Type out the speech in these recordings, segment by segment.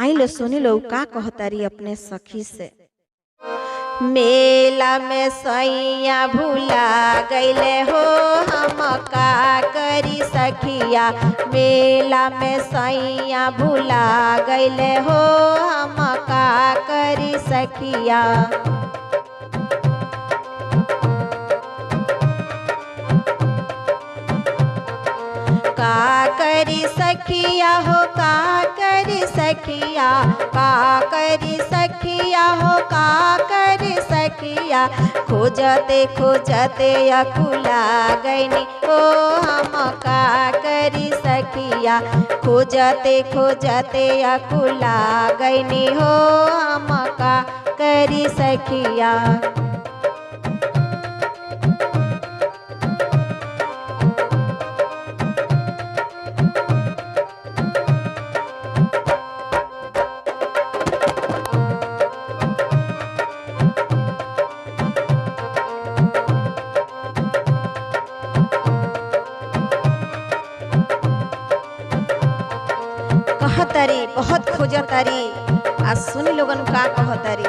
आई लो सुनी लो का कहतारी अपने सखी से। मेला में सैया भूला गईले हो हम का करी सखिया। मेला में सैया भूला गईले हो हम का करी सखिया। का करी सखिया हो का करी सखिया। का करी सखिया हो का करी सखिया। खोजते खोजते अकुला गईनी ओ हम का करी सखिया। खोजते खोजते अकुला गईनी हो हम का करी सखिया। कहतारी बहुत खोजतारी। आज सुनी लोगन का कहतारी।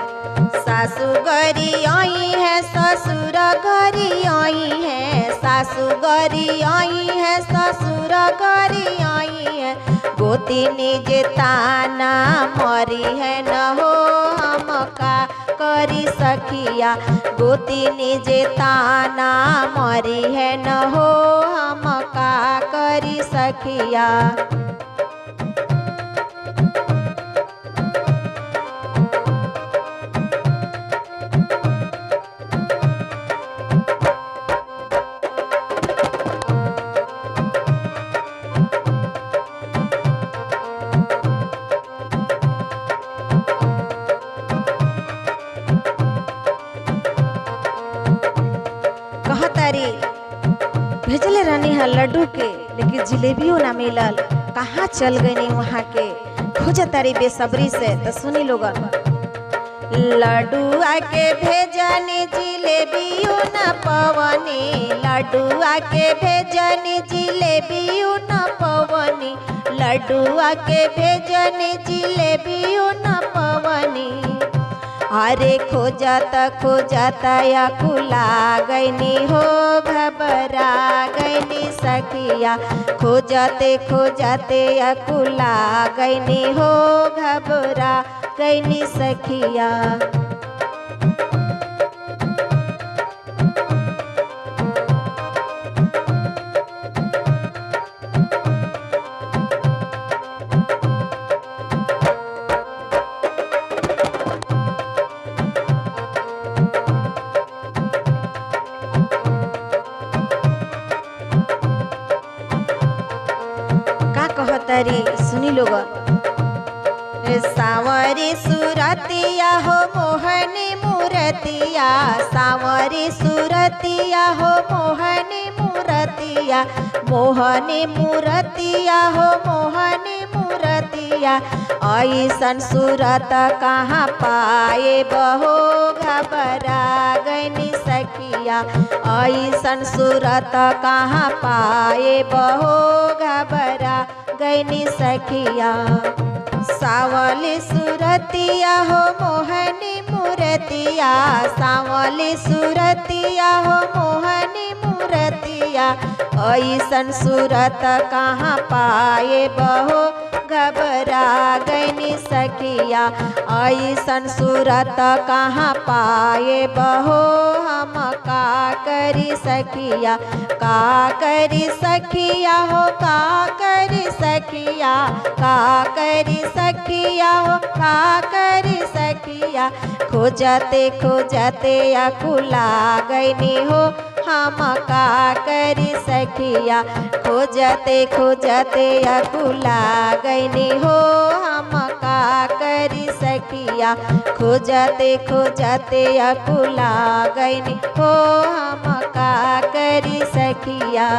सासू गरी आई है ससुर गरी आई है। सासू गरी आई है ससुर गरी आई है। गोतिनी जे ताना मरी है न हो हम का करी सखिया। गोतिनी जे ताना मरी है न हो हम का करी सखिया। कहतारी भेजले रहनी है लड्डू के लेकिन जिलेबियो ना मिलल। कहाँ चल गई वहाँ के खोजतारी बेसब्री से। तो सुनी लोगन। लड्डू आके भेजनी जिलेबियो न पवनी। लड्डू आके भेजनी जिलेबियो न पवनी। लड्डू आके भेजनी जिलेबियो न पवनी। अरे खोजता खोजता अकुला गईनी हो घबरा गईनी सखिया। खोजते खोजते अकुला गईनी हो घबरा गईनी सखिया। कहतारी सुनी लोगन। सावरी सुरतिया हो मोहनी मूरतिया। सावरी सुरतिया हो मोहनी मूरतिया। मोहनी मूरतिया हो मोहनी मूरतिया। ऐसन सूरत कहाँ पाए बहो घबरा गईनी सखिया। ऐसन सूरत कहाँ पाए बहो घबरा गईनी सखिया। सावली सुरतिया हो मोहनी मूरतिया। सावली सुरतिया हो मोहनी मूरतिया। ऐसन सूरत कहाँ पाए बहो घबरा गईनी सखिया। ऐसन सूरत कहाँ पाए बहो हम का करी सखिया। का करी सखिया हो का करी सखिया। का करी सखिया हो का करी सखिया। खोजते खोजते अकुला गईनी हो हम का करी सखिया। खोजते खोजते अकुला गईनी हो हम का करी सखिया। खोजते खोजते अकुला गईनी हो हम का करी सखिया।